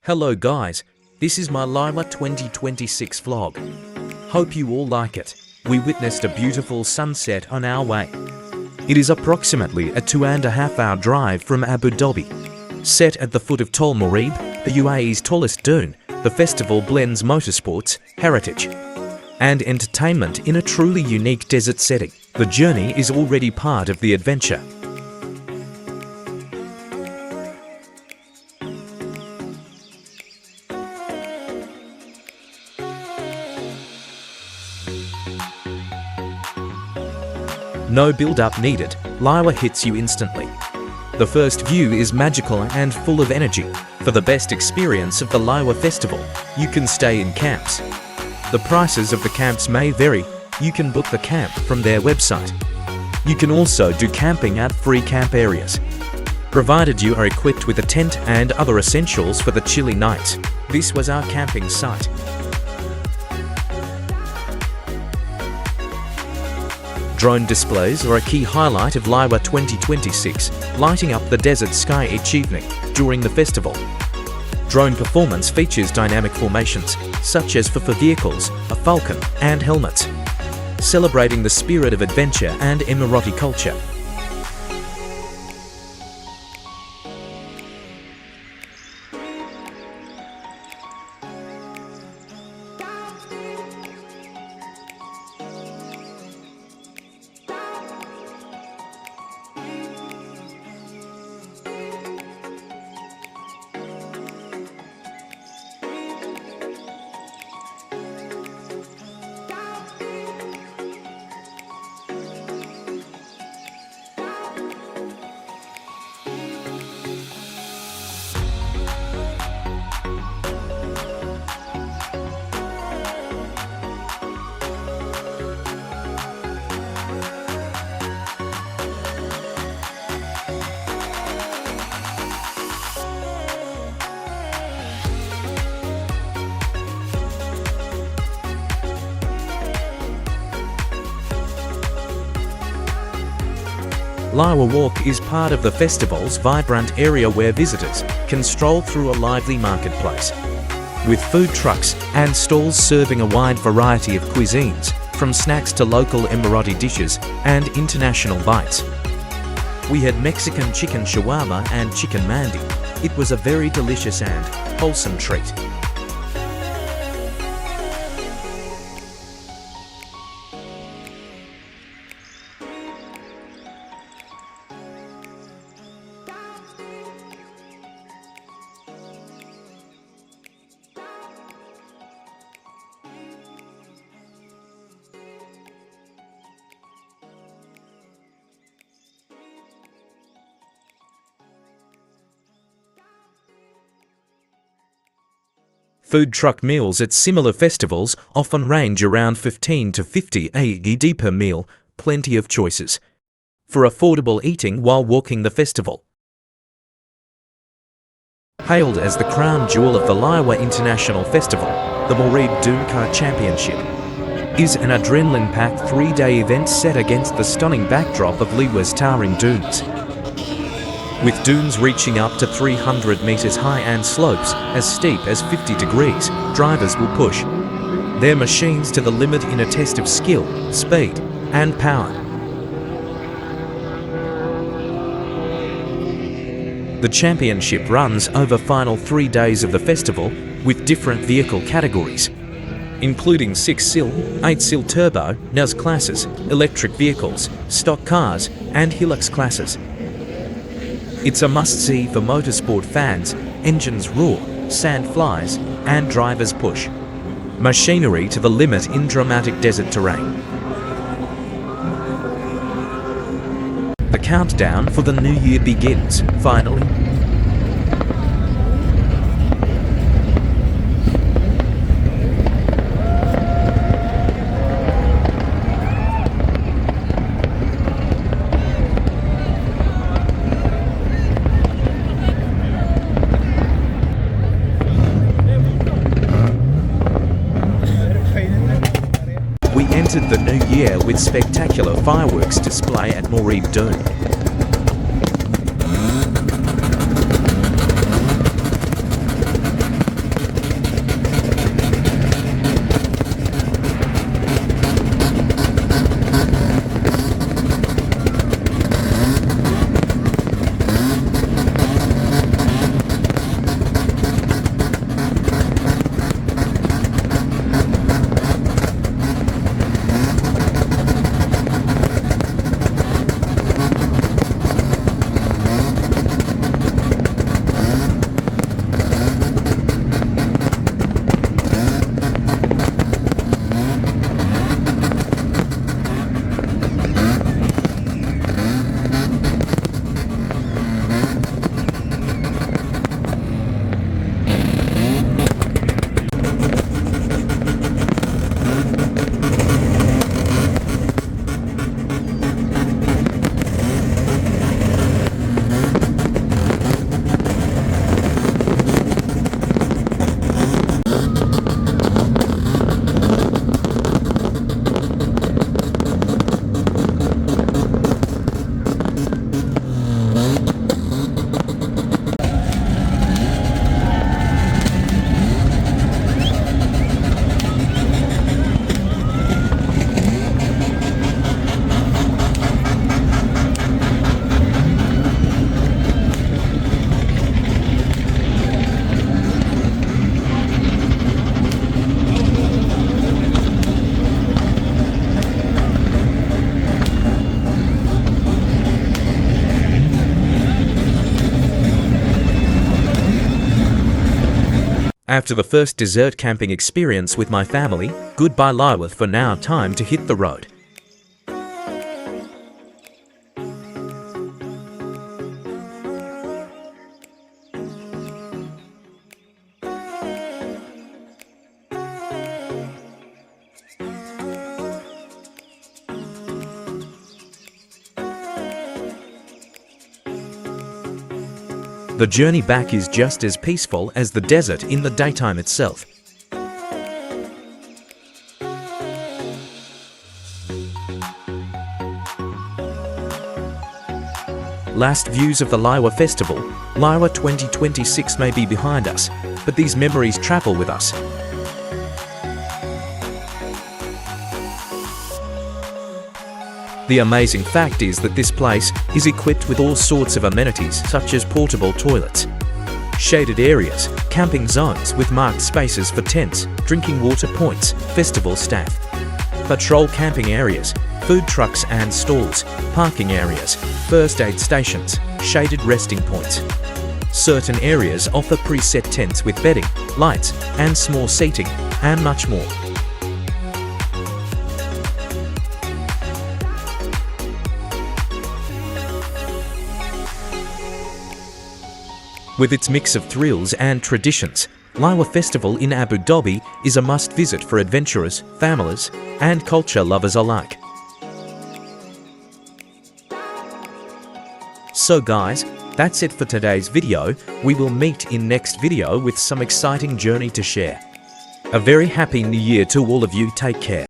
Hello guys, this is my Liwa 2026 vlog. Hope you all like it. We witnessed a beautiful sunset on our way. It is approximately a 2.5-hour drive from Abu Dhabi. Set at the foot of Tal Moreeb, the UAE's tallest dune, the festival blends motorsports, heritage, and entertainment in a truly unique desert setting. The journey is already part of the adventure. No build-up needed, Liwa hits you instantly. The first view is magical and full of energy. For the best experience of the Liwa festival, you can stay in camps. The prices of the camps may vary. You can book the camp from their website. You can also do camping at free camp areas, provided you are equipped with a tent and other essentials for the chilly nights. This was our camping site. Drone displays are a key highlight of Liwa 2026, lighting up the desert sky each evening during the festival. Drone performance features dynamic formations, such as for vehicles, a falcon, and helmets, celebrating the spirit of adventure and Emirati culture. Liwa Walk is part of the festival's vibrant area where visitors can stroll through a lively marketplace, with food trucks and stalls serving a wide variety of cuisines, from snacks to local Emirati dishes and international bites. We had Mexican chicken shawarma and chicken mandi. It was a very delicious and wholesome treat. Food truck meals at similar festivals often range around 15 to 50 AED per meal, plenty of choices for affordable eating while walking the festival. Hailed as the crown jewel of the Liwa International Festival, the Moreeb Dune Car Championship is an adrenaline-packed 3-day event set against the stunning backdrop of Liwa's towering dunes. With dunes reaching up to 300 meters high and slopes as steep as 50 degrees, drivers will push their machines to the limit in a test of skill, speed, and power. The championship runs over final 3 days of the festival with different vehicle categories, including 6-sill, 8-sill turbo, NAS classes, electric vehicles, stock cars, and Hilux classes. It's a must-see for motorsport fans. Engines roar, sand flies, and drivers push machinery to the limit in dramatic desert terrain. The countdown for the new year begins, finally. We entered the new year with spectacular fireworks display at Moreeb Dune. After the first desert camping experience with my family, goodbye Liwa for now, time to hit the road. The journey back is just as peaceful as the desert in the daytime itself. Last views of the Liwa Festival. Liwa 2026 may be behind us, but these memories travel with us. The amazing fact is that this place is equipped with all sorts of amenities such as portable toilets, shaded areas, camping zones with marked spaces for tents, drinking water points, festival staff, patrol camping areas, food trucks and stalls, parking areas, first aid stations, shaded resting points. Certain areas offer preset tents with bedding, lights and small seating, and much more. With its mix of thrills and traditions, Liwa Festival in Abu Dhabi is a must-visit for adventurers, families, and culture lovers alike. So guys, that's it for today's video. We will meet in next video with some exciting journey to share. A very happy new year to all of you. Take care.